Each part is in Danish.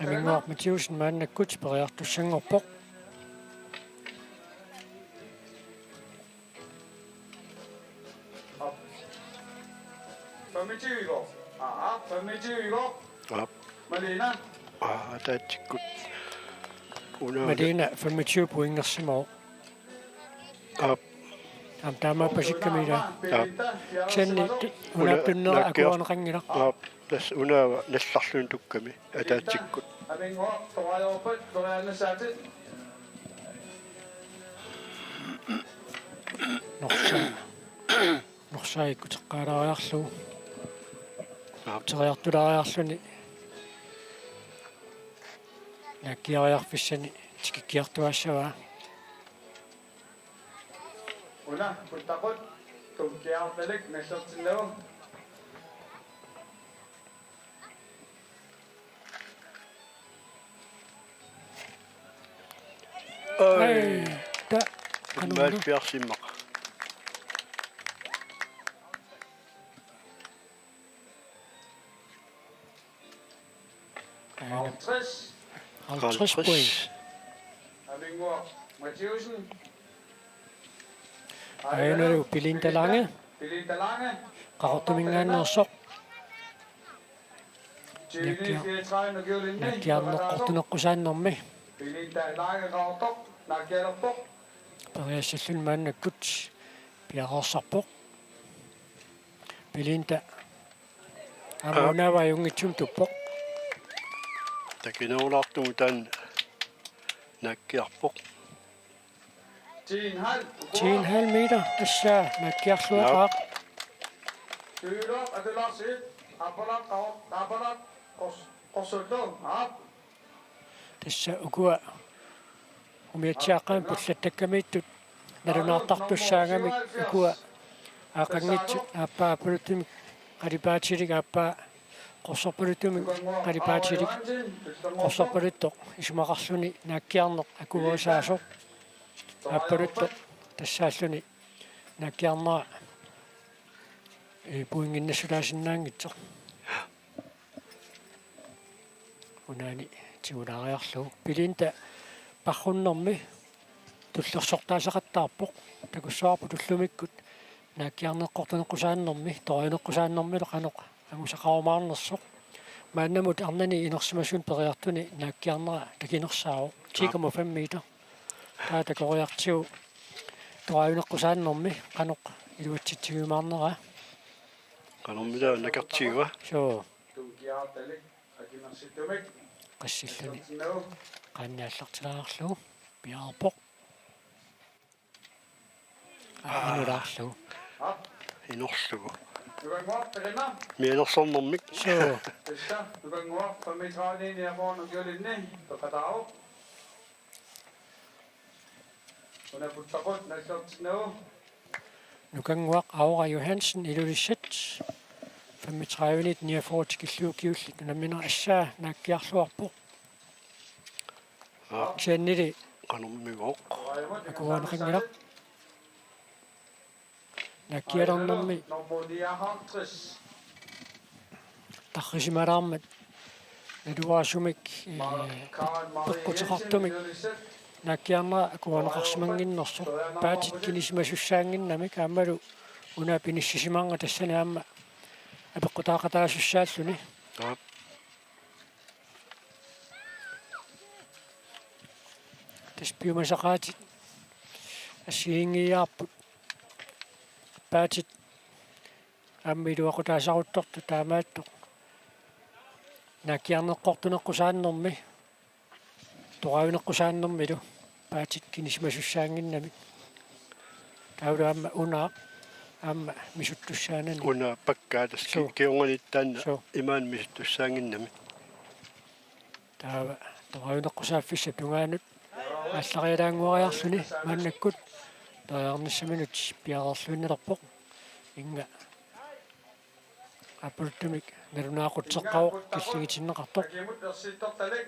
Aminguaq Mathiusen maannakkut periartussanngorpoq Malina taatikkut Malina 25 poingersimao taama pasikkamila sanni unaappinnera akuarneqangila tas unaava nallarlun tukkami ataatikkut norsaikkuteqqaalaariarlu teriartulaariarluni nakkiariarfissani tikikkiartuassavaa una puttaqut tumkiartalik nassertinnavu ai ta maal piarsimmaq Halvtreds point. Aminguaq Mathiusen Ainalu Pilintalange qaqortumingaannersoq nakkiarneqqortuneqqusaannermi periassallun maannakkut piaqarsarpoq Pilinta ammunava jungitsum tuppoq takinuulartumu taan nakkiarpoq 10,5 meter assaa nakkiarluaqaaq Tyylok atulasit apalat qosullu tassa ukua umiatsiaqqaan pullattakkamиiттут налунаартартуссаагамик ukua аақангитсу ааппаапулутими қалипаатилик ааппаа qorsorpalutumi qalipaatilик qorsorpaluttoq исумақарлуни нааккиарнеқ акугуусаасоқ ааппалутто тассааллуни нааккиарнера пуингиннассулаасиннаангитсоқ унаани тиулаариарлу пилинта парруннэрми туллерсортаасақаттаарпоқ такуссаарпу туллумиккут нааккиарнеққортунеққусааннэрми ториунеққусааннэрми лоқаноқ агусақаумаарнерсоқ мааннамут арнани инерсимасун периартуни нааккиарнера такинерсаау 10,5 метер таата кориартиу ториунеққусааннэрми қаноқ илуатситсигумаарнера qanumila nakartiguva соо tumkiartalik akinersittumik qassilluni qaanniallartilаарlu piarpoq aanulaarlu inorlugu nuganguaq taqima mianersornermik соо tassa nuganguaq pamitraaniini aqoon ukiulinni toqataaru una puttaqut nassertinnavu nukanguaq Aura Johansen ilulissat 35 49 killuukiullik namina assaa naakkiarluarpoq saannili qanummiguoq akuaneqangilaq nakkialernermi normodiahartris tarrisimalaarmat naluaasumik peqqutiqartumik nakkiarnera akuaneqarsimanginnersoq paatit kinisimasussaanginnamik aammalu una pinissisimaanga tassani aamma apeqqutaaqataasussaalluni taspiumasaqaatit assiingiyaarput paatit aammiluaqutaasaruttortu taamaattoq nakkiarneqqortuneqqusaannermi toravineqqusaannermilu paatit kinisimasussaanginnamik taulu aamma unaa aamma misuttussaanani una pakkaatas kiunganittaanna imaan misuttussaanginnami taava toravineqqusaaffiсса tungaanut аллариалаангуариарлүни мааннаккут таярнissamинут пиарерлуиннерпоқ инга апултумик налунаақутсеққавоқ киллигитиннеқартоқ Akimut ersiittortalik.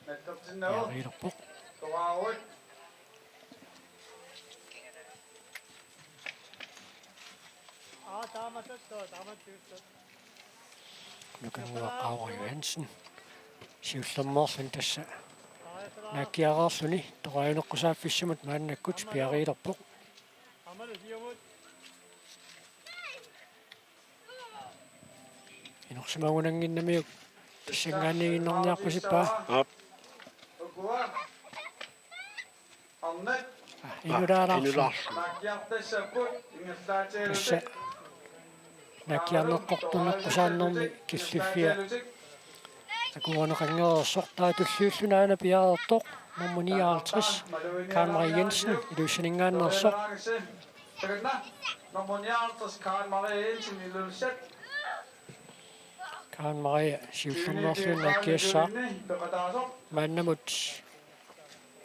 Nattertinnavu. яриилерпоқ Tuqaaruit. нукангуаққаавариу Hansen сиуллермоорлун тасса наккиараарлуни тоқаюнеққусааффиссамут мааннаккут пиариилерпоқ инорсимагунангиннамиук тассангаанигиннэрниарпасиппаа Ап. Ukua. Arnat. инулаалаарсу Nakkiartassaput ingerlaatialutik. тасса наккиарнеққортунеққусааннэрми киллиффиа акуанеқангерерсортаа туллиуллунаана пиаартоқ nummer 59 Karen Marie Jensen illusioningaannersoq Tagatna. Nummer 59 Karen Marie Jensen illusion. Karen Marie siullernerlun nakkiassaa maannamut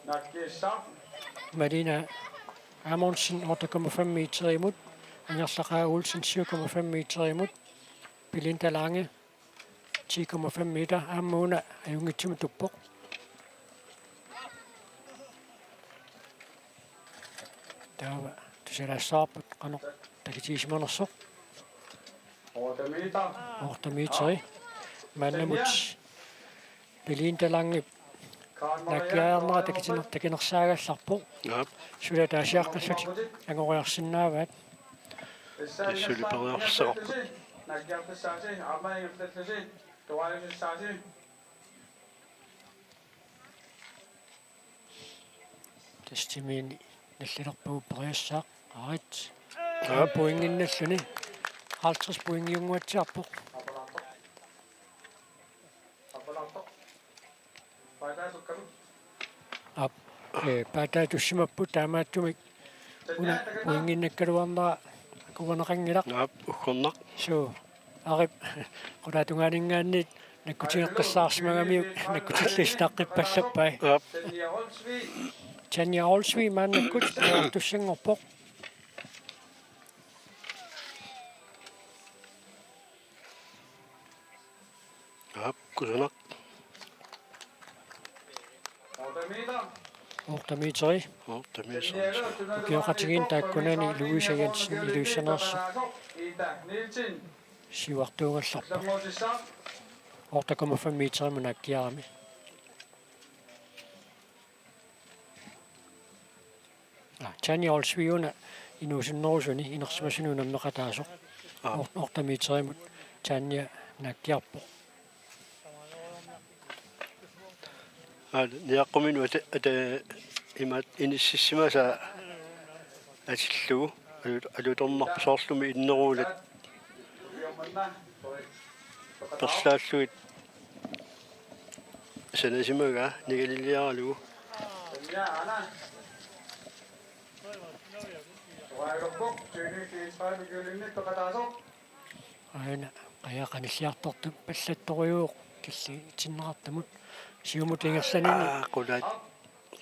Nakkiassaa. Marina Amundsen 8,5 meter imod Angerslaqaa Olsen 7,5 meter imod Belinda Lange 10,5 meter Ammuna ajungitsimutuppoq taava tusalaassaarput qanoq takitiisimanersoq 8 meteri maannamut Belinda Lange nakkiaarnera takinersaagaалlarpoq Ап. сулатаасиаққассути ангориарсинааваат Исулипериарсеқарпут. Nakkiartassaaси аамаингерлласи туаалисаasi. тестимини наллилерпагу периассаақ арит поингинналлуни 50 поингиунгуатсиарпоқ ап патаа туссимаппу таамааттумик уна поингиннаккалуарнера акуанеқангилақ Ап. Уккорнақ. суу арип qulatungaaninggaannit наккутиеққиссаарсимагамиук наккутиллистааққиппаллаппай Ап. Tanja Olsvig maannakкут туссангорпоқ Ап. Кусунақ. 8 meteri Тамис. Geoqatigin taakkunani Louise Jensen illusionersu siuartuungallarpa 8,5 meteri munakkiarami Tanja Olsviguna inuusunnerusuni inersimasununammeqataasoq 8 meteri mut Tanja nakkiarpoq Niaqquminu ata imat inississimasa атиллугу алуторнарпу соорлуми иннеруулат персааллуит санасимага нигалилиаралугу аана qajaqanilliartortup pallattoriuuq killi itinnerartamut siumut ingerlanini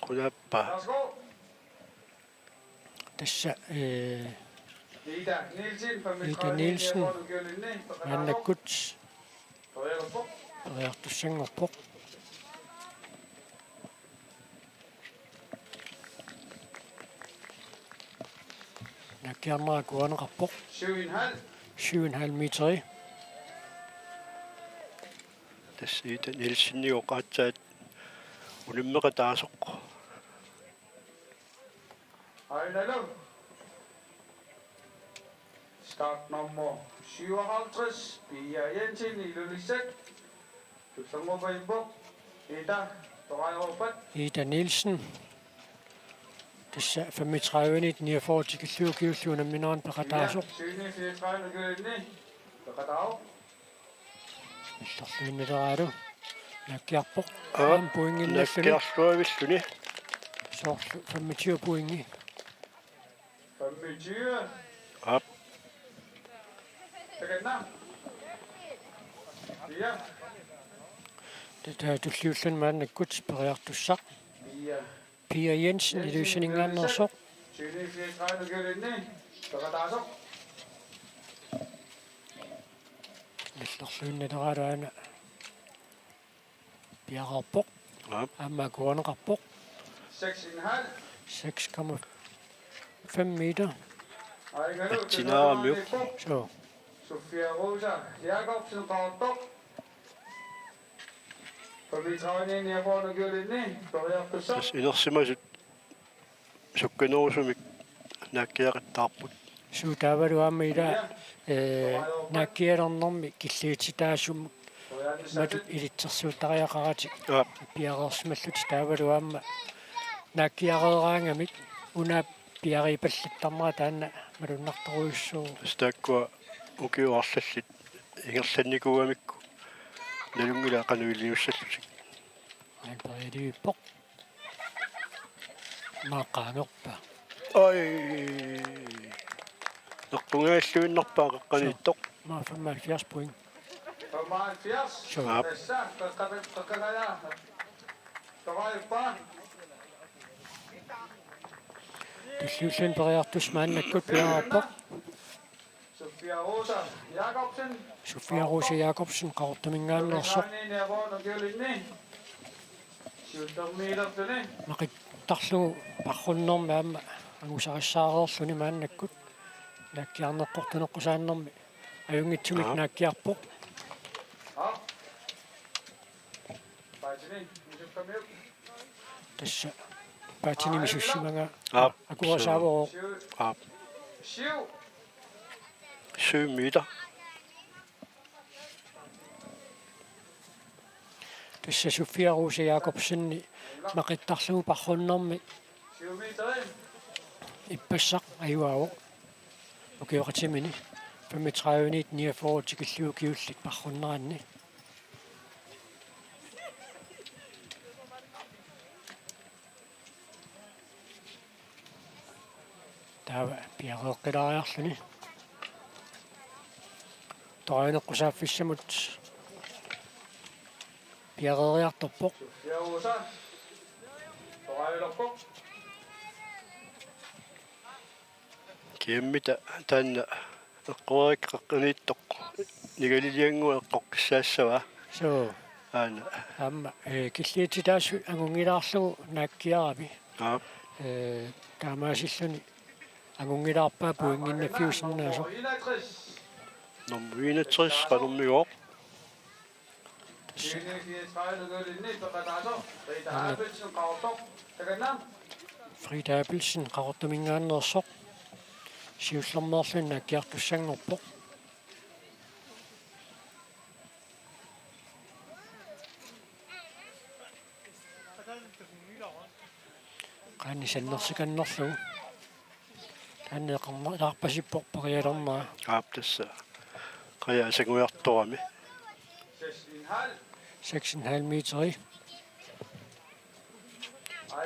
qulaappa tassa Ida Nielsen mannakkut periartussangorpoq nakkiarnera kuaneqarpoq 7,5 meteri тасса Ida Nielsen-ниу qaatsaat улиммеqataasoq Start nummer 57, Pia Jensen i Lullisæk. Du så må være i bog. Ida, du rejer opat. Ida Nielsen tassa 35 49 minaan peqataasoq 34 gyllene. Peqataav. Illarluinneraalu nakkiarpoq poinginnalluni nakkiarluavilluni soorlu 25 poingi 25. ап Tagatna. Pia. tata tulliullan maannakkut periartussaq Pia. Pia Jensen illusioningaannersoq 34 gyllene. Peqataasoq. Nillorluunnaleraaluana piaqarpoq aamma kuaneqarpoq 6,5. 6,5 meter. Attinaaramiuq. Så Sofia Rosa Jacobsen Qartoq. Pamitrawani niapoona gyulinni toriartussa. Tas inersimasut sukkanuusumik naakkiaqattaarput. suutaavalu aamma ila naakkialernermi killiititaassumuk matut ilitsersuuttariaqaratik piaqersmallut taavalu aamma naakkiaqeeraangamik una piariipallittarnera taanna malunnartoruussuu Stakkua ukiuarlallit ingerlannikuamikku nalungila qanuilliussallusik. alperiiliuppoq maaqaangerpa Ai nerpungaаллуиннерпаа qaqqaniittoq ma 75 point 75. så Tässä kakkanaya. Tavaipa. tulluulluun periartus maannakkut piaqarpoq Sofia Rosa Jacobsen. Sofia Rosa Jacobsen qaortamingaannersoq Niapoona gyulinni. Siutermiilertuni. maqittarlugu parrunnermi aamma angusarissaareerluni maannakkut naakkiarneqqortuneqqusaannermi ajungitsumik naakkiarpoq Paitini. Misukkammiuk. tassa paatini misussimanga Aap. akuasaavoro Siu. 7 meter. tassa Sofia Rosa Jacobsenni maqittarlugu parrunnermi Siumiiterin. ippassaq ajuaavo ukiuqatimini 35 49 tikillugu kiullik parrunneranni taava piaqeeqqilariarluni toraneqqusaaffissamut piaqeeriartorpoq Sofia Rosa. Tavailerpoq. Kiammita taanna eqqorik qaqqaniittoq nigaliliangua eqqoqqissaassava so aana amma killiititaassu angungilaarlugu naakkiarapi aap taamaasilluni angungilaarpaa puinginnafiusinnaaso 61. nummer 61 qanermigoq Signe 34 gyulinni peqataaso. Rita Abelsen Qartoq. Takannam. Frida Abelsen qaortamingaannersoq siullernerlun naakkiartussanngorpoq qaani sannersikannerlugu taanneqarpasippoq parialermaa aap tassa qayasanguartorami 6,5. 6,5 meteri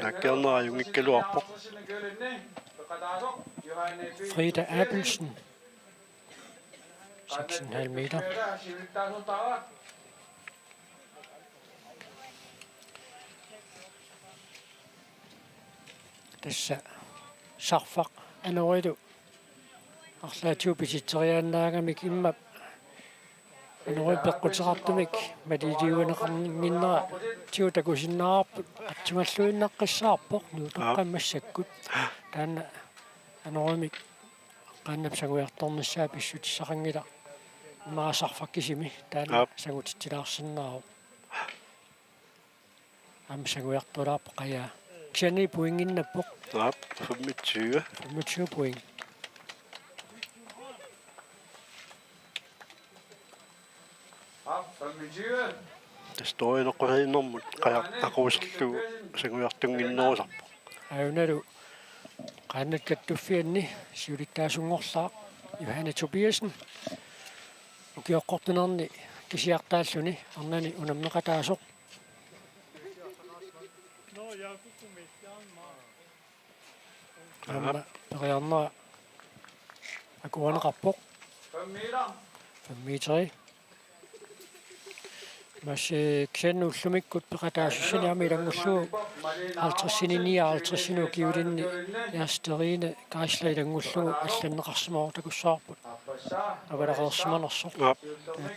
naakkiarnerajungikkaluarpoq Frida Abelsen 6,5 meter tassa sarfaq anorilu арлаатиу писитсериааннааgamik иммап анори пеққутеқартумик малилиуанеқарнингиннера тиутакусиннаарпут атсумаллуиннаққиссаарпоқ нуутоққаммассаккут таана аноримик qannap saguiartornissaa pissutissaqangila maasarfakkisimi taana sagutittilaarsinnaaru am saguiartulaarpo qaya kiani puinginnappoq aap 25 puing тастоинеққусаиннэрмут қаяққақуусерлугу сагуиартунгиннерусарпо аюналу qaannakkattuffianni siulittaasuнгорлаа Johanna Tobiasen ukiоққортунерни кисиартааллуни арнани унаммеқатаасоқ амма периарнера акуанеқарпоқ 5 meter. 5 метри Masse ksennu ullumikut peqataasussaniarmi ilangullu 50-sinini ja 50-sinu kiulinni yaasteriine kaasla ilangullu алланнеқарсимаа такуссаарпут авалақарсиманерсоқ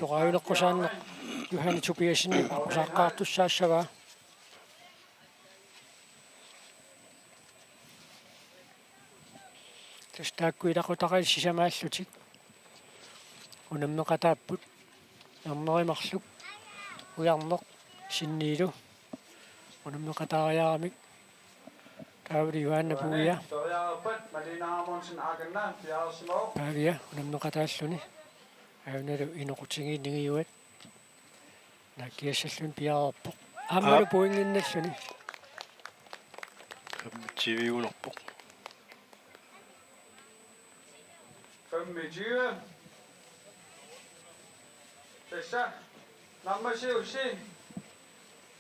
тоқаавилеққусаанне Юхани Тубиасинни усааққаартуссаассаваа тастааккуилақутақал сисамааллутик унаммеқатааппут ярнеримарлук уярнеқ синниилу унаммеқатаариарамик таавли Юанна Пуя павия унаммеқатааллуни ауналу инеқутингииннигиуат накиассаллун пиаарпоқ ааммалу пуингинналлуни каммитсивиунерпоқ 25. Tessa. Nammasi usi.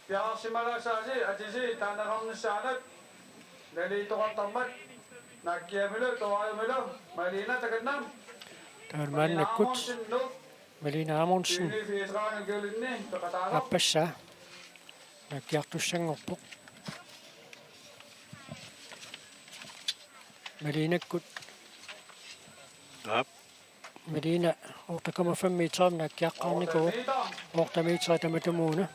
Piarsimalaasaasi atisi taanaqarnissaanat. Naliitoqartarmat. Nakkiamilu toariamilu. Malina takannam. таалмааннаккут Малина Амундсен аппасса наккиартуссангорпоқ Малинаккут Малина ортакама 5 метр наккиаққарникуу ортамитра таматумууна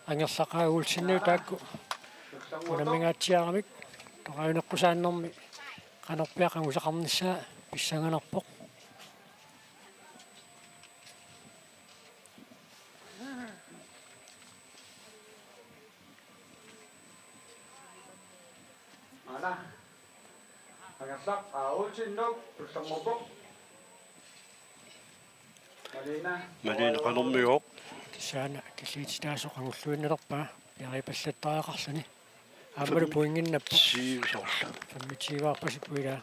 ангерлақаагуулсиннуу таакку унамингаатсиарамик тоқаунеққусааннэрми канорпиақангу сақарниссаа писсанганарпоқ ана агарлақ аутиннок туллэрмупоқ малина канормиоқ тисаана киллиититаасоқангуллуиннерпаа ярипаллаттаақарсани аамалу пуингиннаппоқ сиусорла фаммитсиваарпасиппуилаа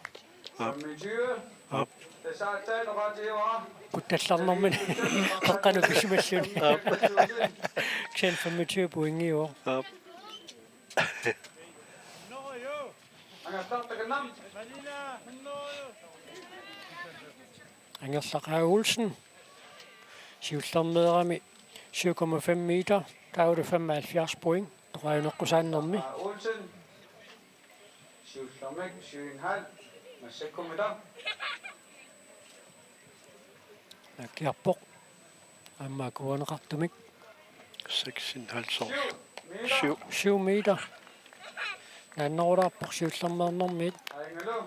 Ap. Tessaattain oqatiiwaa кутталларнэрмини пеққану кисималлуни ксен фаммитсиу пуингиуо агарлартаканнам ангерлақаагуулсен сиуллернеерами 7,5 метр таулу 75 point тоқаунеққусааннэрми Olsen Sivslammek 7,5 массаккумита наккиарпоқ аммаа куанеқартумик 6,5 7 метр наннерулаарпоқ сиуллернеернэрмит аингалу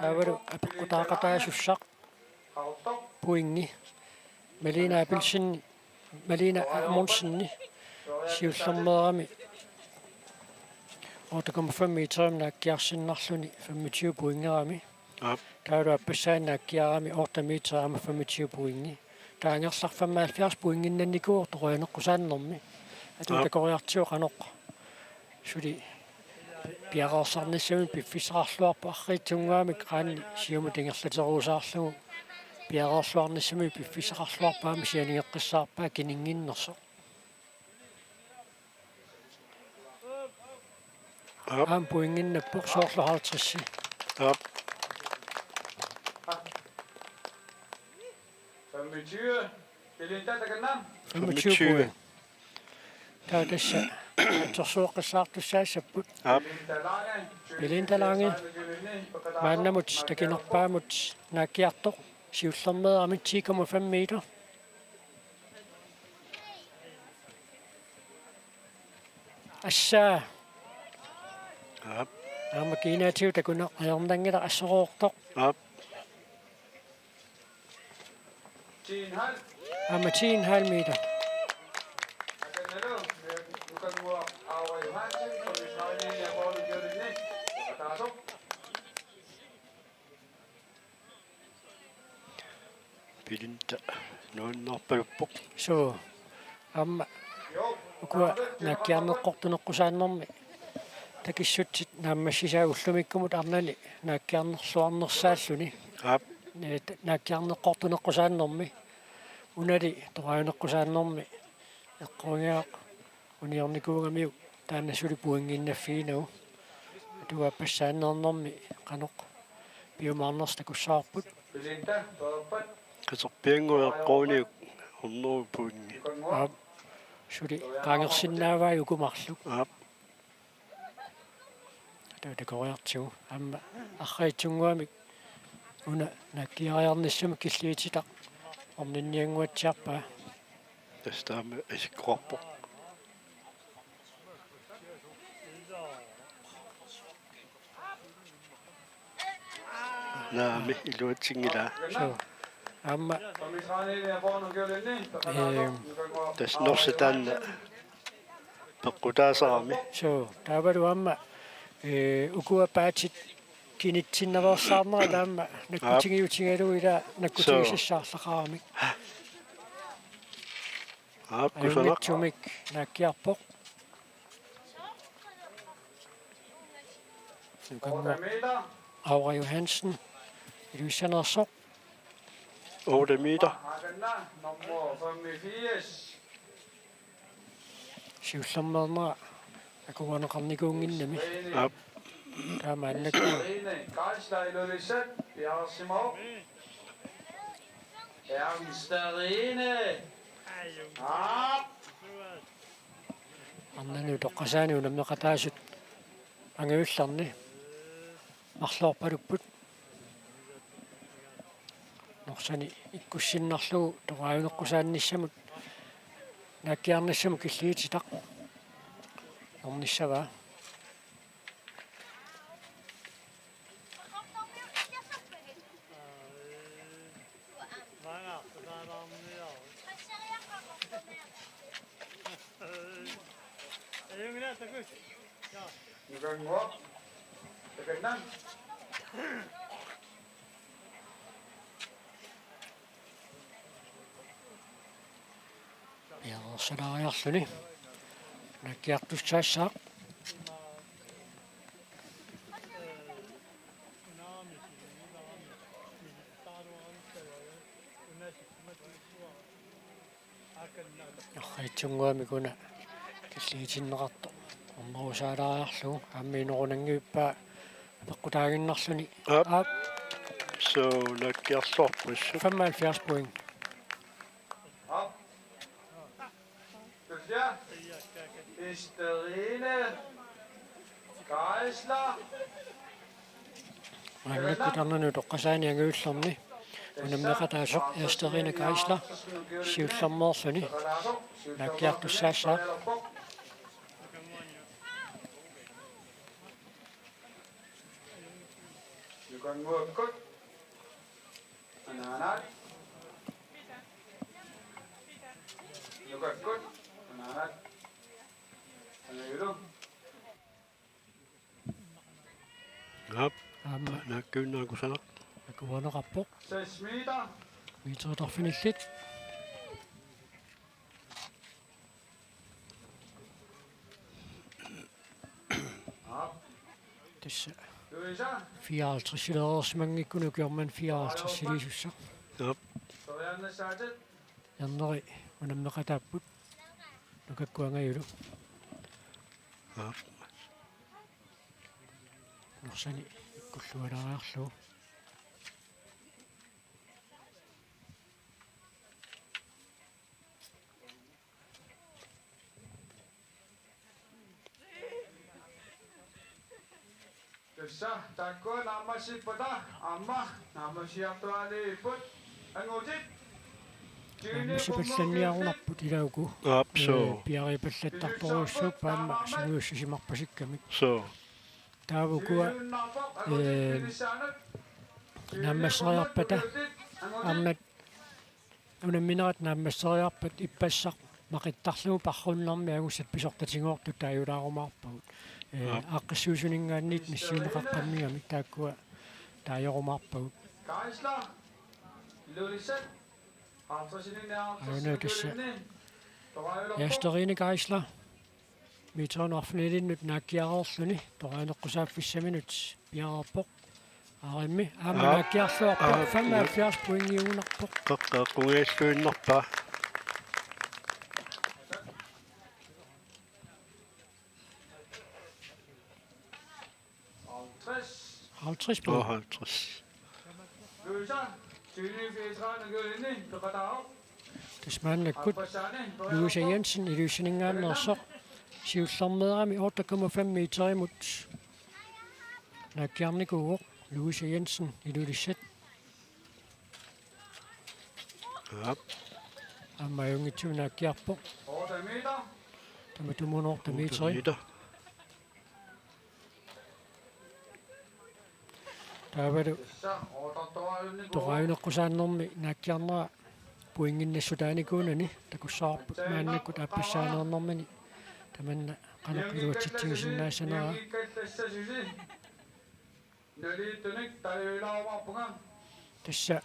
таавалу апеққутаақатаасуссақ хавтоқ пуинги Малина Апилсинни Малина Амундсенни сиуллернеерами 8,5 метр наккиарсиннарлуни 25 пуингерами таалу аппассаан наккиарами 8 метр ама 25 пуинги таангерлар 75 пуингиннанникуу тоқуянеққусааннэрми атутакориартио қаноқ сули пиараарсарниссами пиффисаарлуарпу арритсунгаами qaanni сиума тингерлатеруусаарлугу пиараарслуарниссами пиффисақарлуарпаами сианингеққиссаарпаа кинингиннерсо аам пуингиннаппоқ соорлухаалтрисси ап 25 пилинтатаканнам 25 пуинг таатасса торсуоққиссаартуссаассаппут пилинталаанги мааннамут такинерпаамут нааккиартоқ сиуллернеерами 10,5 метр ассаа ап аама кинаатиу такуна аёрнангила ассороортоқ ап 10,5 аама 10,5 метр аканналу нукангуа аава юхансен комиссаани яполу жоринне атаасо пилинта нууннарпалуппоқ соо аама ukua naakkiarneqqortuneqqusaanermi takissutsit naammassisаа уллумиккумут арнали нааккиарнерсуарнерсааллуни ап нааккиарнеqqortuneqqusaanermi унали тоraajunеqqusaanermi эққунгиақ униорникуугамиу тааннасули пуингиннаффигинау атуа пассааннернэрми қаноқ биумаарнерс такуссаарпут пилинта тооппат касерпиангуэққууниук Ornuupuungi. Aap. Suli qaangersinnaavaa ukumarluk. Aap. Takoriartigu amma арриитсунгуамик уна наккиариарниссамик киллиититaq орнинниангуатсиарпаа Tastaame isikkorpoq. Naami iluatsingila. so amma Tas norsitanna peqqutaasarami. so taavalu amma ukua paatit kinitsinnaversaarnera taamma nakkutingiutigaluila nakkutigississaarsaqaramik Aap kusanaq. ajungitsumik naakkiarpoq nukango Aura Johansen iluissanersoq 8 meter. siullermernera akuvaneqarnikuunginnami Aap. taama annakku arnanu toqqasaani unamneqataasut angiullarni арлоорпалуппут норсани иккуссиннарлугу тоqaajunеққусаанниссамут нааккиарниссаму киллиититақ орниссаваа яарсалариарлүни наккиартуссаассаа арритсунгуамикуна киллиитиннеқарто орнерусаалариарлугу ааммиинерунангиуппаа пеққутаагиннарлүни Aap. So nakkiarlorpussut. 75 point Annakkutarnanu toqqasaani angiullerni unammeqataasuq Esterine Geisler siullermeerluni nakkiartussaassaa Aap. Nakkuunaakusanaq. akuvaneqarpoq miiteretarfinillit tassa 54 mangikkunu kiorman 54 silisussa Aap. yanneri unammeqataapput nukakkuangajulu Aap. norsani ikkullualariarlugu Tässä takko namasipata amma namasiartualiipput angutit наммисипалланниарунарпут илауку Aap. So. пиарипаллаттарпоруссууп паама сигуussисимарпасиккамик So. таавукуа наммассериарпата арнат унамминерат наммассериарпат иппассақ мақиттарлугу парруннарми агуссат писортатингуорту тааюлаарумаарпагут ааққиссуусунингаанниит нассиунеқаққаммигами тааккуа таajorumаарпагут Geisler Lulisset Aina tässä Esterine Geisler miiterunerfinilinut naakkiareerluni toqaaneqqusaaffissaminut piararpoq aarimmi aama naakkiarluarpoq 75 poingiunarpoq Qaqqaaqungialluinnerpaa. 50 point 50. Løser 20-34 gør inde. Du kan tage op. Tasmaannakkut Louise Jensen iluusiningaannersoq siullarnerami 8,5 meterimut naakkiarnikuuq Louise Jensen ilulissat Yep. аммаюнгитсу нааккиарпо 8 meter. таматумунорта метери Meter. таавалу Så overtortorøjende тоraayuneqqusaanermi naakkiarnera puinginnassutaanikуунани такуссаарпут мааннаккут аппассаанернэрмани таманна qanaqqiluatsitsigisinnaassanera тасса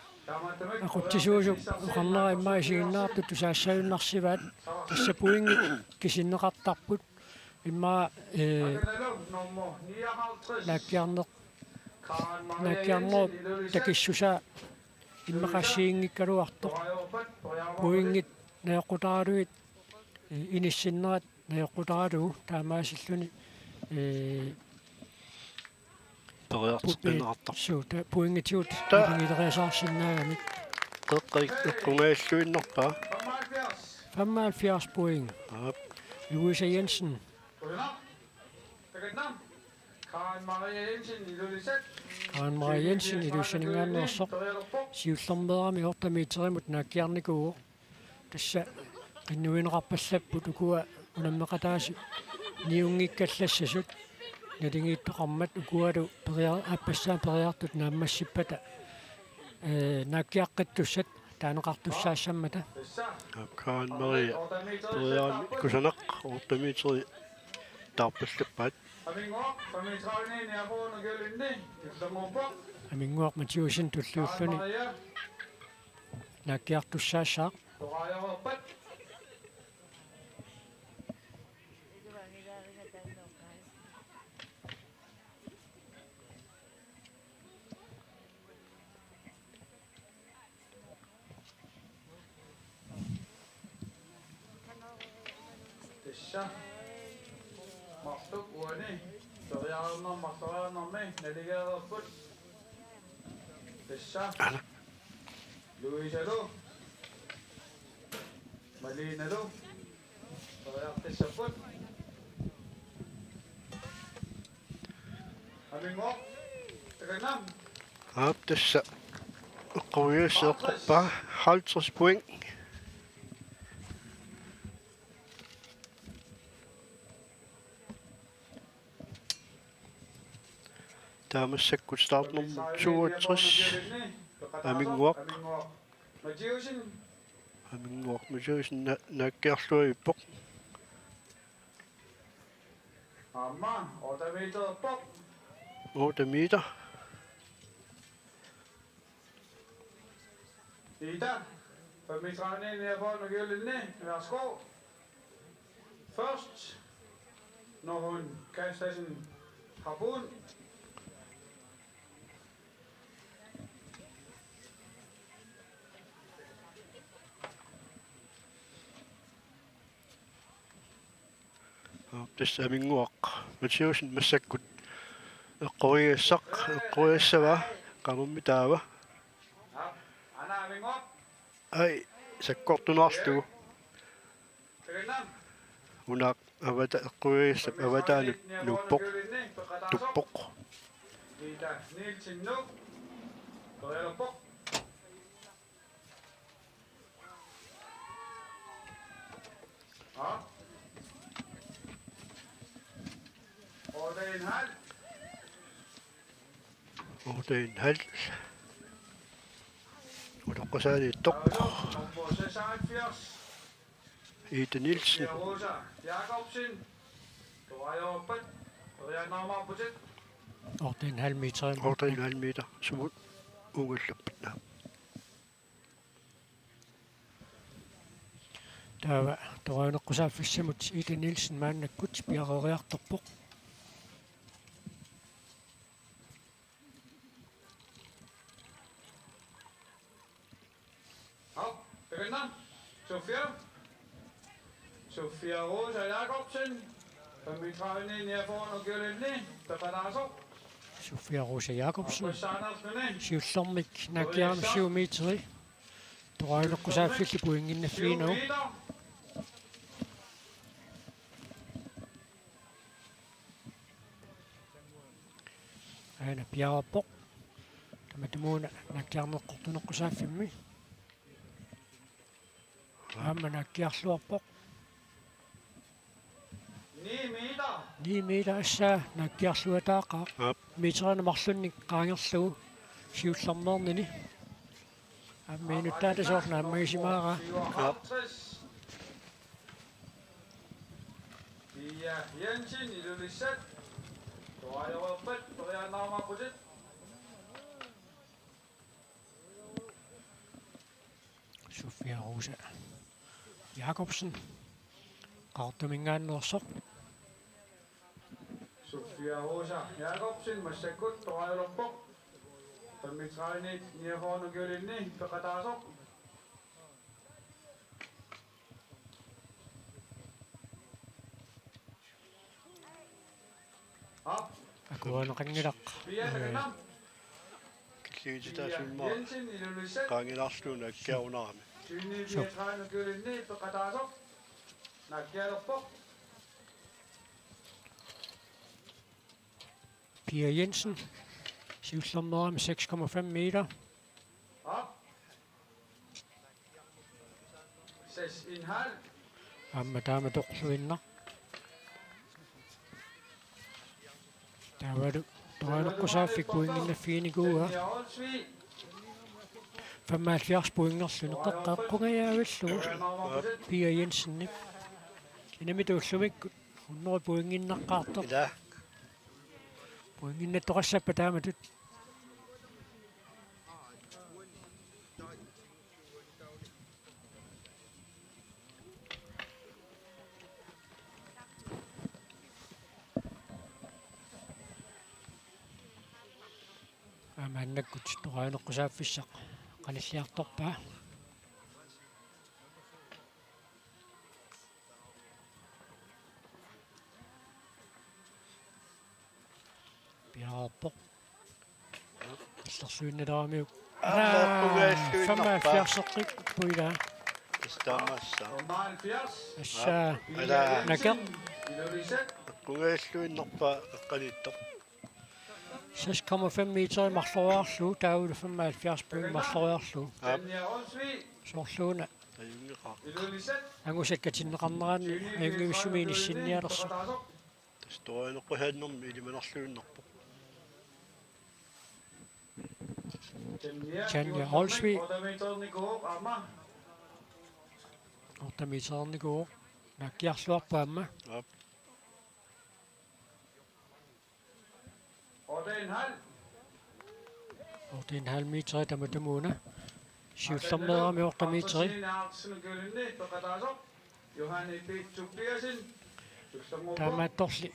aquttisuusu uqarnera иммаисигиннаарту тусаассаюннарсиваат тасса пуинги кисиннеқартарпут иммаа нааккиарнер такиссуса иммақассиингиккалуарто пуингит наёққутаралуит иниссиннерат наёққутаралугу таамаасиллуни Periartispinnaartar. сута пуингитиут илерисаарсиннаагамик Eqqungaassuinnerpaa. 75 point Yep. Louise Jensen Karen Marie Jensen iluusiningaannersoq siullernerami 8 meterimut naakkiarnikuuq tassa qinnuineqarpallapput ukua unammeqataasi niungikkallassasut nalingiittoqarmat ukualu appassaan periartut naammassippata naakkiaqqattussat taaneqartussaasammata Karen Maria. Periaan kusanaq 8 meteri tarpallappaat. амингуақ матиусин туллууллуни нааккиартуссаассаақ Tessa. Mastuk uani. Toriaarner mastoriaarnermi naligeeraerput. Tessa. Louise lu. Malina lu. Toriaartissapput. Amingo. Taganam. Yep. Tassa eqquiasseeqqarpaa 50 point. Taamassakkut startnummer 62. Aminguaq. Aminguaq majuusin naakkiarluippoq. Amma, 8 meter pop. 8 meter. Ida, for mitranen her for at gøre lidt ned. Værsgo. Først, når hun kaster sin harpun. Tassa aminguaq majuusin massakkut eqquiassava qamummi taava. Anna, ving op. Ai sakkortunarlugu Taganam. unaaq avata eqquiassap avataanu nuppoq tuppoq. Ida, Nielsen nu. Dorel pop. Ja. Og det er en halv. 8,5. Utoqqasaaniittoq Nummer 76. Ida Nielsen. Rosa Jacobsen. Dorel. Dorel nærmere på det. 8,5 meter 8,5 meter sumut ungallappat таава тоraayuneqqusaaffissamut Ida Nielsen maannakkut piareriartorpoq Hop, begynder. Sofia Rosa Jacobsen. Fra mitranen her foran og gør lidt ned. Der var der så. Sofia Rosa Jacobsen Og Sanders med ned. siullermik naakkiarmi 7 meteri Toqailukkusaaffilli puinginnaffiinau. Aina piarappoq. Tamatamuuna nakkiarneqqortuneqqusaaffimmi. Aamma nakkiarluarpoq. 9 meter assaa nakkiarluataaqa. Meteranamarlunnik qaangerlugu siullarneernini. Ammiinuttaatasoorna ammaisimaara. Pia Jensen ilulisat. Toajaroppat torianaamapusit. Sofia Rosa Jacobsen qaartumingaannersoq. Sofia Rosa Jacobsen massakut toajaroppoq. Tammitraanit niahoornugiulinni peqataasoq. Akuaneqanngilaq. Killiititaasimmaa qaangilaarluuna akkiarunarami. Niahoornugiulinni peqataasoq. Nakkialerpoq. Pia Jensen siullarnerami 6,5 meter. Op. 6,5. Amma taama toqluinnaq. Taavadu toqailukkusaaffik puinginnaffiiniguuga. 75 puingerluni qeqqaaqqugayaavilluu Pia Jensennik. Inamituullumikku unneri puinginnaqqaartoq. Ila Puinginnattoqassappa taamatut. Amaannakkut toqaaineqqusaaffissaq qanilliartorpaa. Piarappoq. Illersuinnaleramiuk. Fammaaffiarseqqik puilaa. istaamassa. Assaa Ila nakeq. kungailluinnerpaa eqqaliittoq. 6,5 meter marloriarluu taavulu 75 puing marloriarluu. Soorluuna angusakkatinneqarneraanni ayungivissumiinissinnialersuq. Tastoaneqquhaannermi ilimanerluinnerpoq. Tanja Holsvig. 8 meterniku. Nakkiarluarpaamma. Op. 8,5. 8,5 meter tamatamuuna. Siullarnerami 8 meteri. Johanni Pitsupiasin. Taamaattorli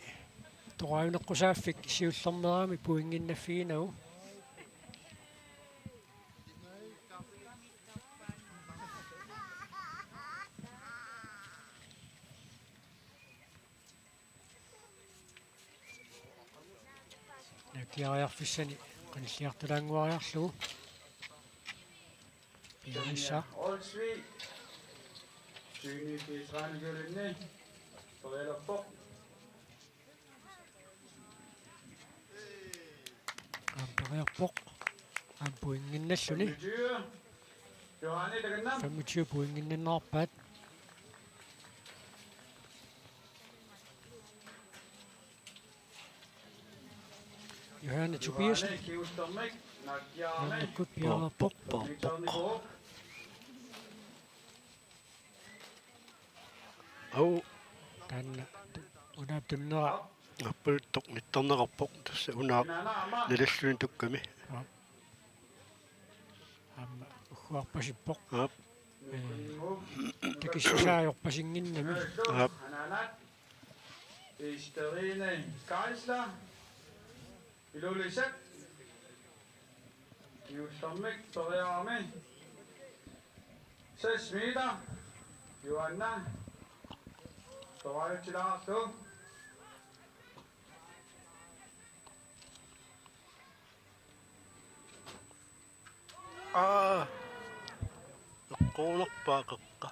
toqaaineqqusaaffik siullarnerami puinginnaffiinau. Nakkiariarfissani qanilliartulaanguariarlugu. Piarissa. Olsvig. Syni Pitraanigiulinni. Torelerpoq. Ampariarpoq. Ampuinginnalluni. 25. Johanni Takannam. 25 puinginnannerpaat. Johanne Tobiasen. Johanni Kiustermik. Nakkiarne. Nakkut piarappoq. Mitarniku. Au Tanna unaaptumnera appuluttoq nittarnerarpoq tassa unaa Nana. nalilluin tukkami. amma uhuarpasippoq. Op. Takissusaajorpasinginnami. Op. Hananat. Isterine Kaisler. Iluliset. Kiustermik. Torearami. 6 meter. Johanna. Toreartilaartu. Qoornerpaaqaqqa.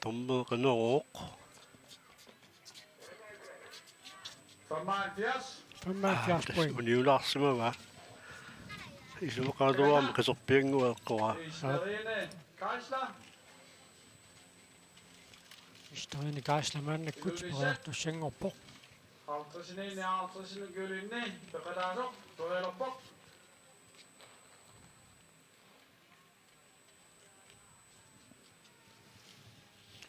Tommeqaneroq. 75. 75 point. Uniulaarsimava. Isuqaluarma qisorpianguaqqora. Istarine Kaisla. Isterine Geislermannakkut peqertussanngorpoq. 50 gylinni peqalaasoq toilerpoq.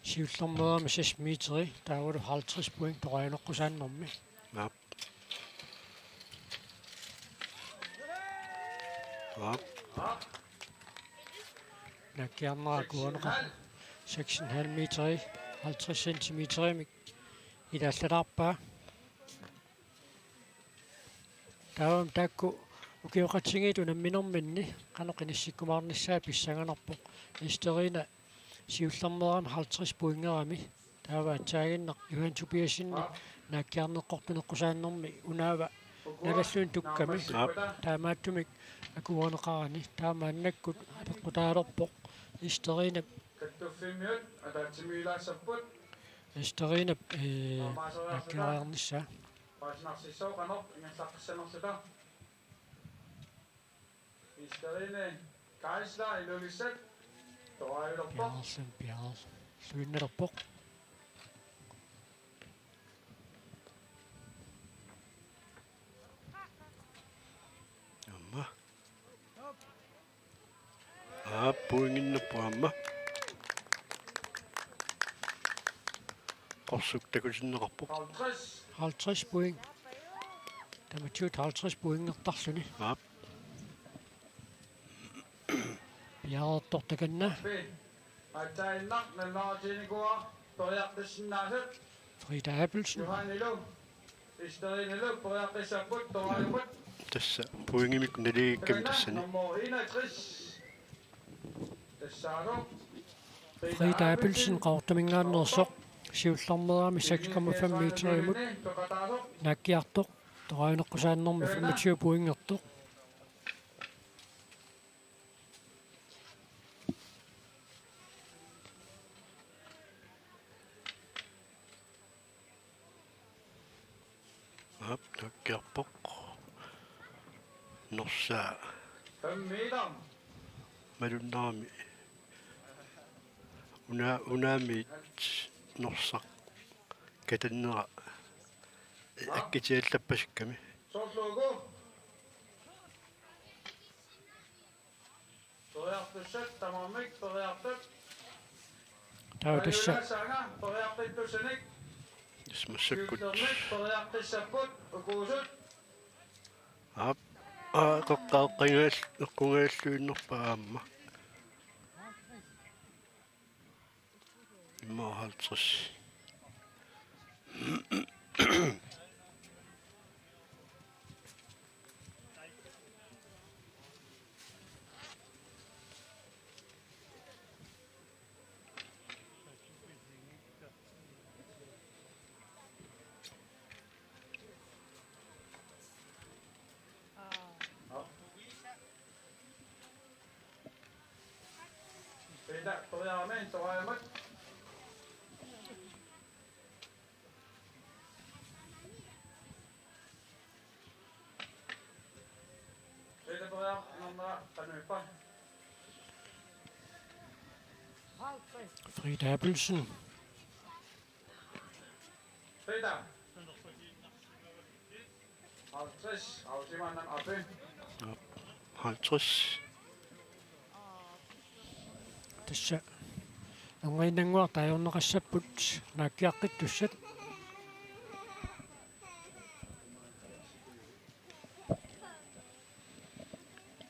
Siullermøder 6 meter, der var du 50 point, der røg nok sådan om mig. Ja. Ja. Jeg gerne har gået 6,5 meter, 50 centimeter i deres setup. Der går okay, og ting er det minder minne, kan nok ikke sige kommer den sæbe sangen op på. Historien siullermøder 50 point af mig. Der var tagen nok Johan Tobiasen, når gerne korten og sådan om mig, under når det synd dukker mig. Der er du mig at gå under rani. Der er man ikke godt at der op på. Historien Kattufimiut atatsimila sapput. historien jeg kan ikke sige. Paasnarsisso qanoq ingassaqissanersita. Istarine Kaisla ilulissak toailerpoq. Bjerg. Svinner op på. Jamma. Puinginnerpaamma. Qorsuktakusinnerarpoq. 50. 50 point. Der er 50 point og tarsuni. Ja. Bjerg tortakanna. Atainnaq nallartinikuwa toriaqtissinnaasut. Frida Abelsen. Johanilu. Istarinilu toriaqtissapput toailerput. Tassa puingimik naliikkam tassani. Nummer 61. Tessaaru. Frida Abelsen qaortamingaannersoq. Siullermøder 6,5 meter imod. Nakkiartoq. Der er nok sådan om 25 point ertoq. Ja, nakkiarpoq. Norsaa 5 meter. malunnaami. Unaami norsaq katannera. Akkitiallappasikkami. Sortlugu. Toriaqtissat tamammik toriaqtat. Der er det så. Sanga toriaqtittusanik. Ismassakkut. Toriaqtissat toriaqtissapput ukuusut. Ja. Qaqqaqqingaal eqqungaalluinnerpaamma. Imma 50. Tidak toriaqamen toriaqamat. Tidak toriaq nonna tanuipa. Frida Abelsen. Tidak. 50 ausimannan ape. 50. Det så. Nogle nænger der er under sæpput. Nakkiartitussat.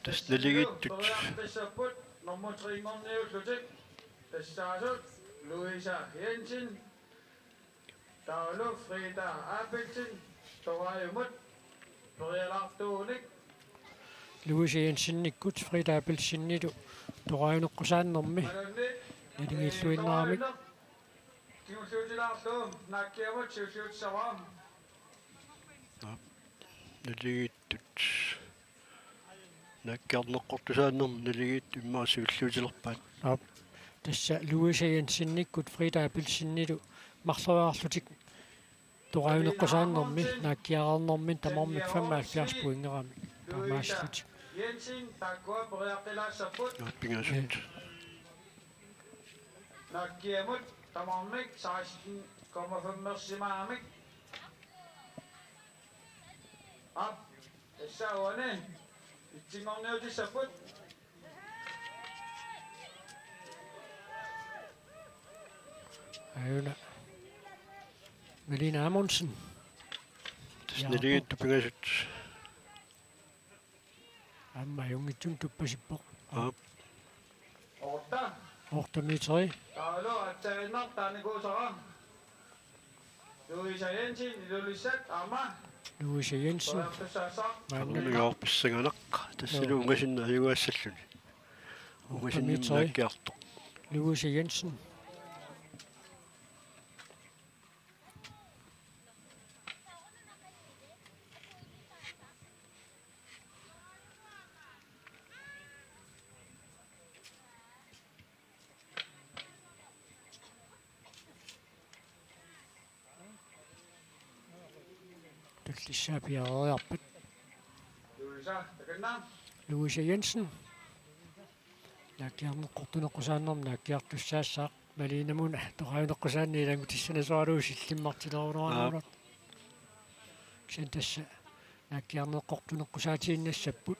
Tasnaligittut. Toriaqtissapput nummer 349 Tessaasut Louisa Jensen. Taulu Frida Abelsen. Toriaqmut. Toriaqtuunik. Louise Jensen ikkut Frida Abelsen nidu. Der er nok sådan om mig. Det er ikke så enormt. налигиттут наккиарнеққортусааннерм налигит иммаасиуллуутилерпаат ап тасса Луиса Янсинниккут Фрида Апилсиннилу марлуяарлутик тугаавинеққусааннэрми нааккиараарнэрмин тамармик 75 пуингерами таамааслутик Jensen, takua periaqilassaput пингасут nakkiamut tamarmik 16,5 ап эсауане итсингорниутиссаппут аюна Melina Amundsen налигитту пингасут амма юнгитсум туппасиппоқ орта ортамитери таало аттаиннар тааникуусара Luisa Jensen илулиссат аама Louise Jensen тояқтуссаасаа нуяорписсаганеққа тассалу унгасинна аюгаассаллуни унгасинним нааккиарто Louise Jensen Tullissaapiareeriarpat Luisa таканнаа Louise Jensen нааккиарнеққортунеққусааннерм нааккиартуссаассаақ малинамуна тоқавинеққусаанни илангутиссанасуалуус иллиммартилерунераануулат кисен тасса нааккиарнеққортунеққусаатииннассаппут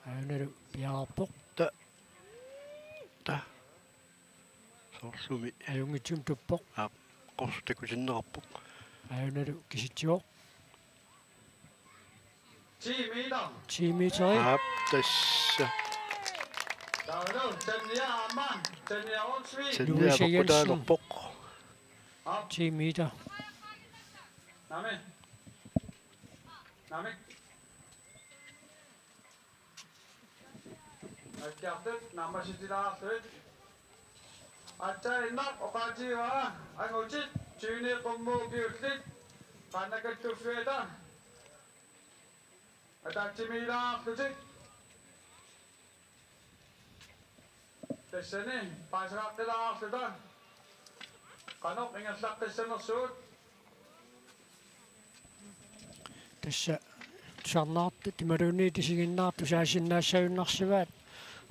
ааналу пиаарпоқ та сорсуми аюнгитсум туппоқ qorsutakусиннерарпоқ ааналу киситсиоқ 10 meter 10 метери тасса таало тэнниа аама тэнниа онсви сэнниапоккутаалерпоқ 10 meter наме аккиартут намаситилаарлуит аттаиннар оқаативаа ангутит тюне қуммуукиуллит қаннакаттуффиата атаатсимилаарлутик тассани паасааққилаарлута қанеқ ингерлаққиссанерсуут тасса сарнаарту тималуни тисигиннаарту саасиннаассагуннарсиваат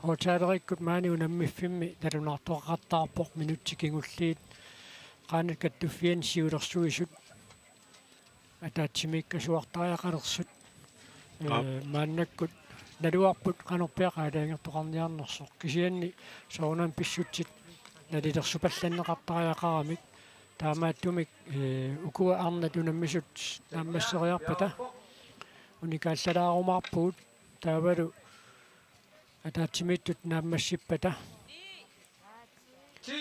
хотаалериккут маани унаммиффимми талунартуаққартаарпоқ минутсикингуллиит qaanat kattuffian siulersuisut атаатсимиккасуартариақалерсут мааннаккут налуарпут qanorpiaqaalaangерtoqarniarnersoq кисианни соонан писсутсит налилерсупалланнеқартариақарамик таамааттумик укуа арнатунаммисут нааммассериарпата уникааллалаарумаарпуут таавалу атаатсимиттут нааммассиппата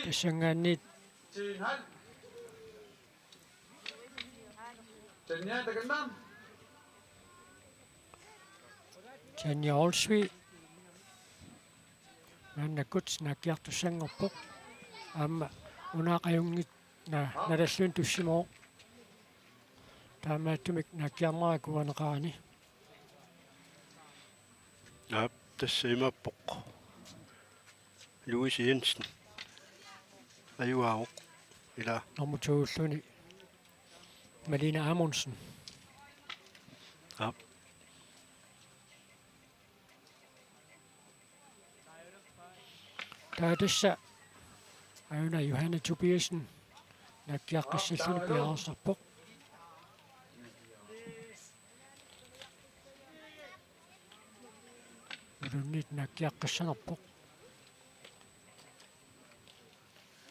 тассангаанниит Tinhal. Tanya takannam. Tanja Olsvi наннаккут наккиартуссангорпоқ аама унаақаюнгит налаллуун туссимоо таамааттумик наккиарнеракуанеқарани тассаимаппоқ Louise Jensen аюаоқ ила нормутууллуни Melina Amundsen таатасса аюна Johanna Tobiasen наккиаққиссаллуни пиаарсарпоқ илуннит наккиаққиссанерпоқ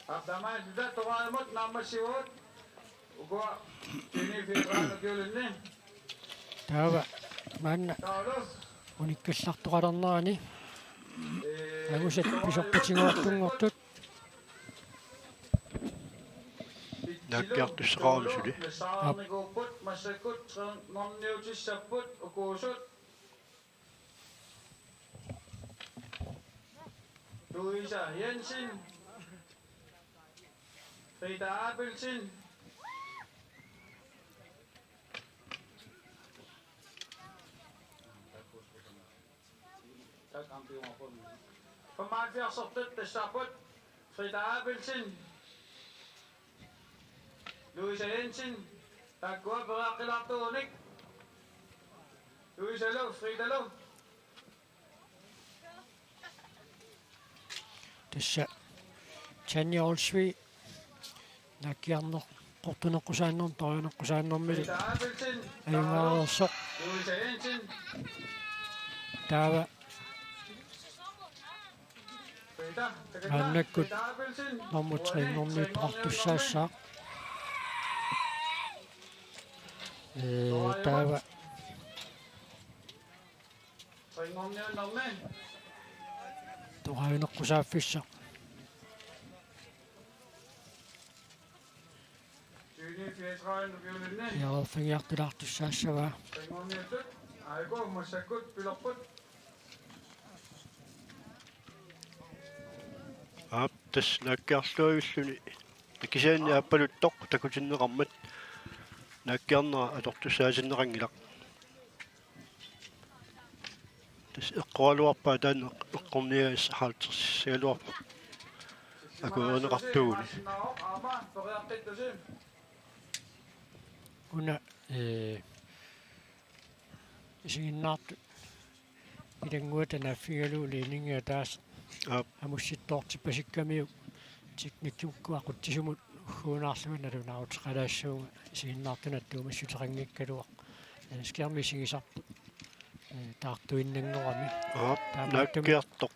Abdama juda toqaamut naammassivuut ukua tini fiiqaanukiulunni таава маанна taulus униккаллартоқалернерани агусат писорпатингуартунгортут наккиартуссеқарами саарникууппут массаккут норниутиссаппут укуусут Louisa Jensen Frida Abelsen For meget vi har sortet det sabbat. Frida Abelsen. Louis Jensen. Der går på Rakelatonik. Louis Hello, Frida Lo. Tässä Tanja Olsvi nakkiarneq qortuneqqusaannerm toriuneqqusaannermili ayungareersoq taava annakkut normutrinnermi tartussaassaaq taava toriuneqqusaaffiссaq ja fingiartulartussaassagaa tas naakkiarluagulluni nakisiaanni appaluttoq takutinneqarmat naakkiarnera atortussaasinnерангилaq tas eqqoraluarpaa taanne eqqorniaas haaltersigaluarpa akuuneqartuuni una isiginnaartu ilanguata naaffigaluuliiningia taas amussittoortipasikkamiu tiknikkiukkuaquttisumut huunaarluminalunaarutiqalaassuunga isiginnaartunattuumassutaqanngikkaluaq skiarmi isigisarpu taartuinnanngorami naakkiartoq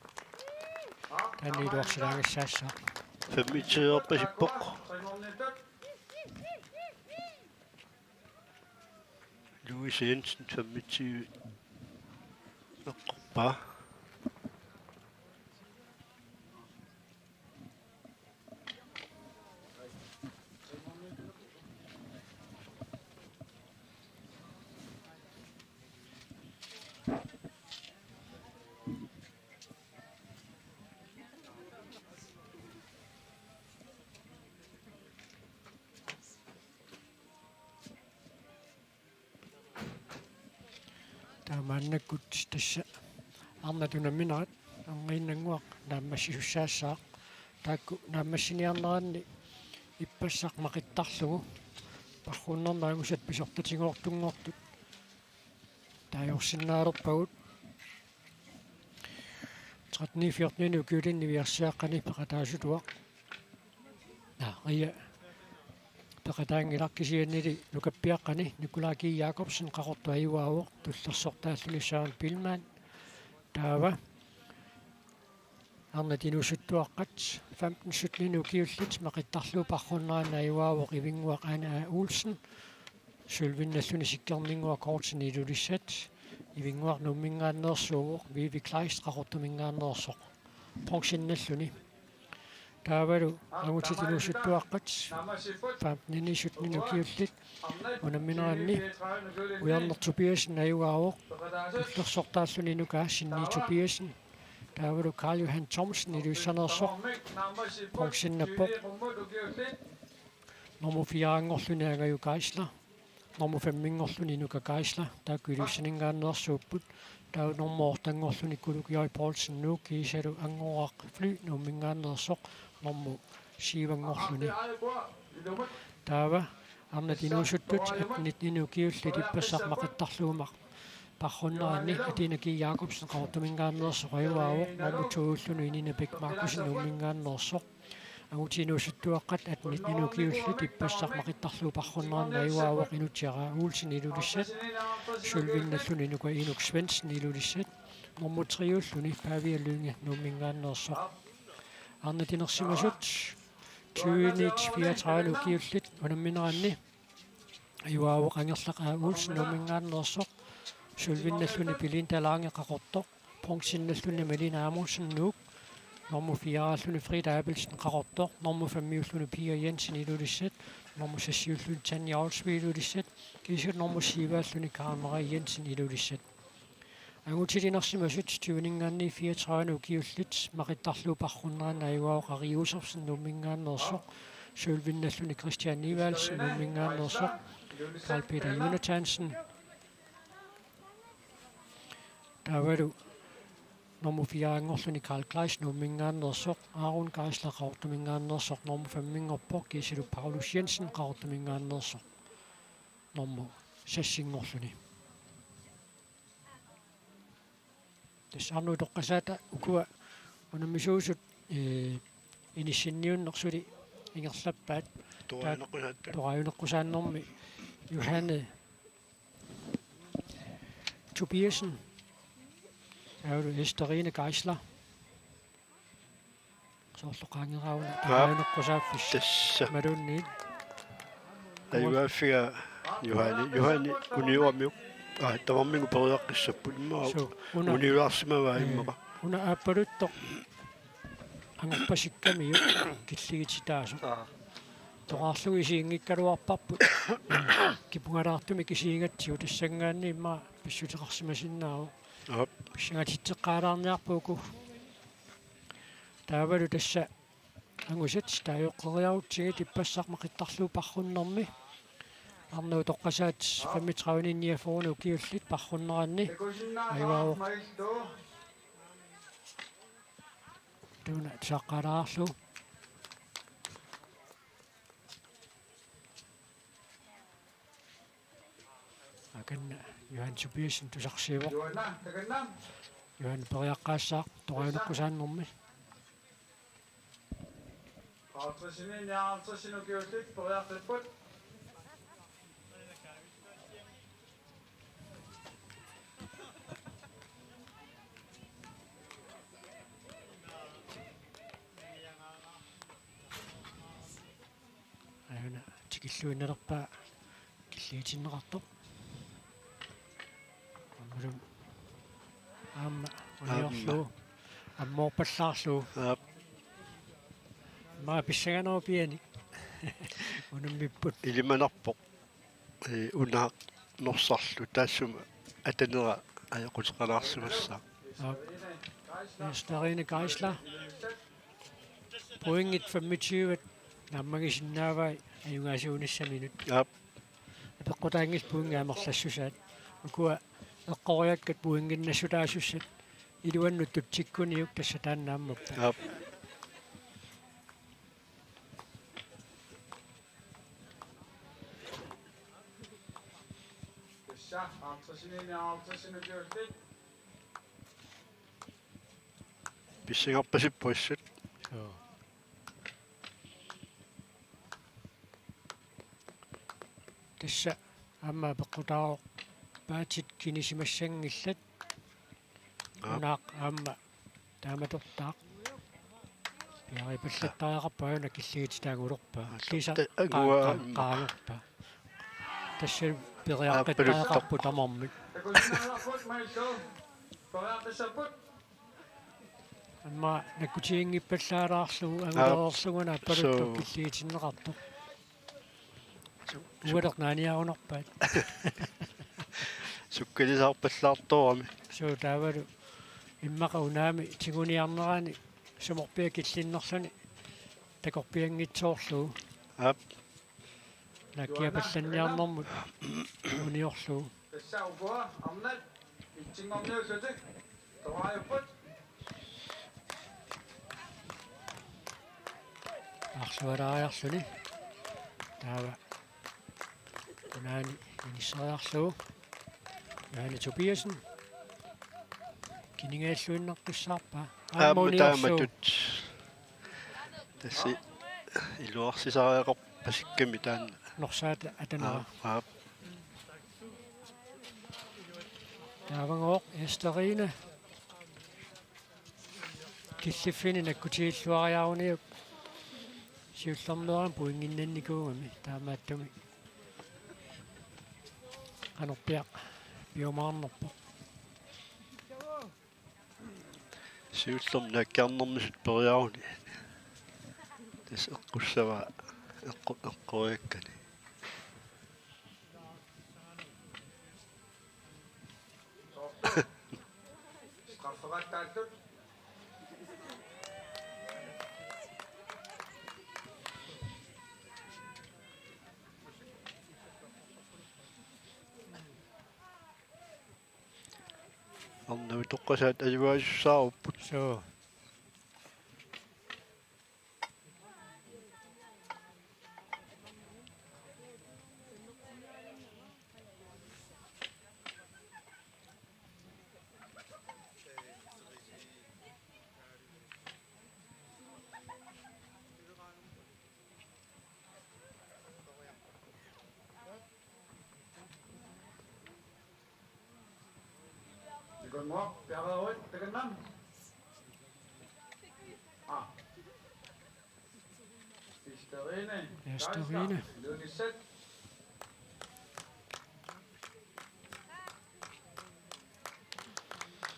taaniluarsilaangassaassa femmitseerpasippoq Louis Jensen femmitsiivi eqqorpaa taamaannakkut tassa arnatunamminarat angiinnanguaq naammassisussaassaq taakku naammassiniarneranni ippassaq maqittarlugu parrunnernaangusat pisortatingoortunngortut taajorsinnaalerpagut 39 ukiulinni viarsiaqqani peqataasutuaq ria peqataangilarkisiannili nukappiaqqani Nikolaki Jakobsen qaqortu ayuaavuq tullersortaalluni Søren Pilman taava arnatinusuttuaqqat 15-17 ukiullit maqittarlu parrunneraan ayuaavuq ivinguaq Anna Olsen sylvinnalluni sikkerninguaq kortini ilulissat ivinguaq nummingaanneersuuvuq Vivi Kleist qaqortumingaanneersoq pensionnalluni taavalu angutitinusuttuaqqat 15-17 ukiullit unamminaanni ujarnertupiasen ayuaavuq tullersortaalluni nukaassinni tupiasen taavalu Karl Johan Thomsen iluissanersoq pensionnappoq nummer 4 angaju Geisler nummer 5 nuka Geisler taakku iluissaningaanneersuupput taa nummer 8 Kuluk Poulsen nu kiisalu angoraaq fly nummingaanneersoq nummer 7 taava arnatinuusuttut 19 ukiullit ippassaq maqittarluumaq parrunnerani Atinaki Jakobsen qaqortumingaanneersoq ayuaavuq nummer 2 Inina Bæk Markusen nummingaanneersoq angutinuusuttuaqqat 19 ukiullit ippassaq maqittarluu parrunnerani ayuaavuq Inutiara Olsen ilulissat sylvinnalluni nuka Inuk Svendsen ilulissat nummer 3 Pavia Lynge nummingaanneersoq arnatinersimasut 20-34 ukiullit unammineranni ayuaavuq Angerlaqa Olsen nummingaanneersoq sylvinnalluni Belinda Lange qaqortoq pensionnalluni Malina Amundsen nuuk nummer 4 Frida Abelsen qaqortoq nummer 5 Pia Jensen ilulissat nummer 6 Tanja Olsvi ilulissat kiisut nummer 7 Karen Marie Jensen ilulissat angutinersimasut 20-34 ukiullit maqittarlu parrunneraan ayuaavuq Ari Josefsen nummingaanneersoq sylvinnalluni Christian Nivalsen nummingaanneersoq Carl Peter Jonathansen taavalu normu fiaangorluni Karl Kleis nuummingaannersoq Aaron Kaisla qaortumingaannersoq normu fammingorpoq Kisilu Paulus Jensen qaortumingaannersoq normu sassingorluni tasarnu toqqasaata ukua unamisuusut inissinniunnersuli ingerlappaat toqajuneqqusaannermi Johanne Tobiasen Aulu Esterine Geisler soorloqaangerauna toqajuneqqusaaffiss тасса malunniit айвааффига Johanni uniuamiuk тамармигу периаққиссаппут иммаа униуарсимава иммаqa una aapaluttoq angorpasikkamiju killigititaasу toqaarlugu isiingikkaluarparput kipungalaartumi kisiingatsiu tassангаанни имма писсутеқарсимасиннааву писсанgatitteққаалаарниарпууку таавалу тасса ангусат таайоққериарутсиги типпассарма қиттарлуу парруннэрми арнуу тоққасаат 35 укиуллит парруннеранни айваавоқ туна саққалаарлу аканна Johan Tobiasen тусарсиивоқ Johan периаққаассаақ тоқаунеққусааннэрми Aaltrasinin ja aaltrasin ukiullit periaqqipput аюна тикиллуиннерпаа киллиитиннеқартоқ аммалум аама униорлу аммоорпаллаарлу ма писсаганоо пиани унуммиппут илиманарпоқ унаа норсарлу таассума атанера аякутеқалаарсимассаа Esterine Geisler poinget 25 наммагисиннаавай аюнгасуунissаминут апеққутаангис пуингаамерлассусаат укуа эққориаккат пуингиннассутаасуссат илуаннут тутсиккуниук тассатааннааммаппа tassa aaltrasinin ja aaltrasin ukiullit писсигарпасиппуиссат тасса аама пеққутаaro паатит кинисимассангиллат унаақ аама тааматортаақ яри паллаттариақарпаюна киллигититаагулерпаа киса qaangerpa тасса периаққиттариақарпу тамармик takusinnaarput maillu periaqqissapput амма наккутиингиппаллаалаарлугу ангулеерлугуна аппалутту киллигитиннеқартоқ уалернааниарунарпаат суккалисаарпаллаарторами суу таавалу иммақа унаами тигуниарнерани суморпиа киллиннерлуни такорпиангитсоорлугу наккиапалланниарнэрмут униорлугу tassa ukua arnat itsingorniullutik toqajupput арлуалаариарлуни таава унаани инisseriarlugu Johanne Tobiasen кинингааллуиннеққиссаарпаа тааматут тасси илуарсисариақарпасикками таанна норсаата атанера таавангоо Esterine киллиффини наккутииллуариааруниук сиуллэрнеран пуингиннанникуугами таамааттуми анорпиақ биомаарнерпо сиуллерм наккаарнэрмисут периаруни тас эққуссава эққориаккани strafferattaatut арнавит toqqasaat ajuaasussaarupput so Ikon mo, piakawit, tekenan. Ah. Isterine. Isterine. Lunisek.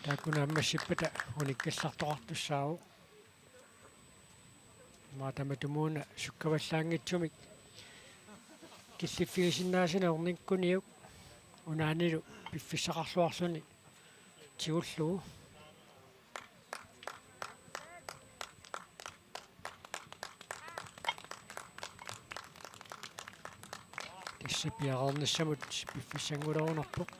taakuna massipata unikkassartoqartussaau maatamatuumuuna sukkavallaangitsumik killiffigisinnaasina ornikkuniuk unaanilu piffissaqarluarluni tigullugu tissappiaqarnissamut piffissangulorunarpoq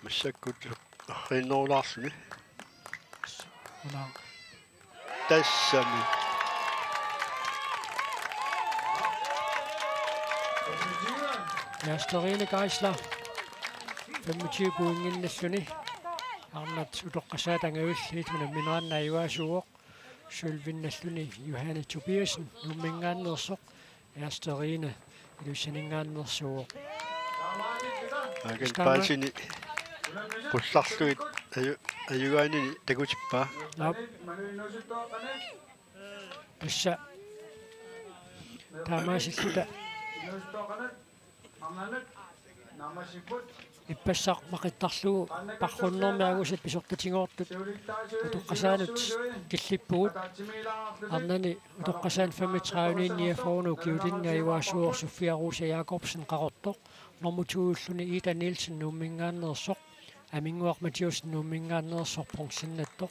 массаккут аррииннерулаарсуни una тассами Isterine Geisler 25 puinginnalluni arnat utoqqasaatangavillит mineraannaayuaasuuq sulvinnalluni Johanne Tobiasen nummingaannersoq Isterine ilussaningaannersuuq аген паасини пулларлугит аюгаанини такутиппаа assa taamaasillута иппассақ мақиттарлугу парруннэрмиагусат писортатингоортут утоққасаанут киллиппугут арнани утоққасаан 35-9 киулиннааюаасуор Софиаруса Якобсен қақортоқ нормутууллуни Ида Нилсен нуммингааннерсоқ амингуақ Матиус нуммингааннерсоқ понсиннаттоқ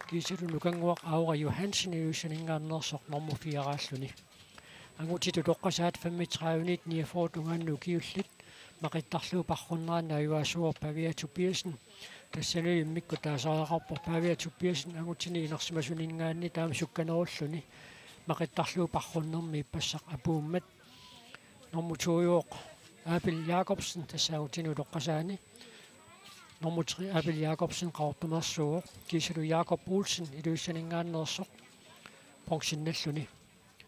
кисилу нукангуақ Аура Йохансен иусанингааннерсоқ нормуфиарааллуни ангутиту тоққасаат 35-9 тунгаанну киуллит мақиттарлуу парруннераана аюаасуор Павиа Тупиасен тассануи иммикку таасаареқарпор Павиа Тупиасен ангутини инерсимасунингаанни таама сукканеруллуни мақиттарлуу парруннерми иппассақ апууммат нормутуйоқ Абел Якобсен тассаагутину тоққасаани нормутри Абел Якобсен қаортумерсуоқ кисилу Якоб Олсен илуиссанингааннерсоқ понсинналлуни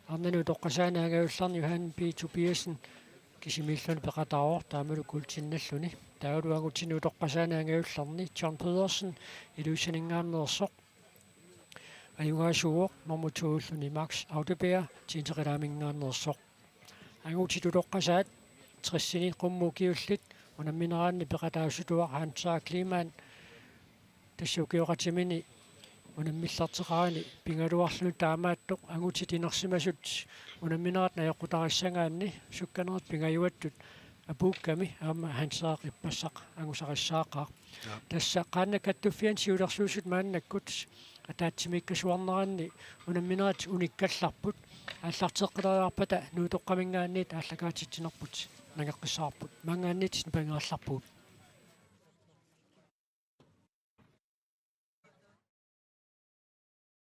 арнану тоққасаанаагавулларни Johan P Tobiasen кисимиллуни пеқатаавор таамалу култинналлуни таалуагутину тоққасаанаангавулларни John Pedersen илуиссанингааннерсоқ аюгаасуоқ нормутууллуни Max Audebær тинтериламингааннерсоқ ангутиту тоққасаат 60-ни қумму киуллит унамминераанни пеқатаасутуа Хансаа Климан тассукиоқатимини унаммиллартеқарани пингалуарлу таамааттоқ ангутит инерсимасут унамминерат наёққутариссангаанни сукканерат пингаюаттут апуукками аама Хансаа иппассақ ангусариссаақаа тасса qaanna каттуффиан сиулерсуусут мааннаккут атаатсимиккасуарнеранни унамминерат униккалларпут ааллартеққилериарпата нуутоққамингаанниит ааллагаатитсинерпут нагеққиссаарпут мангааннит пангеерларпут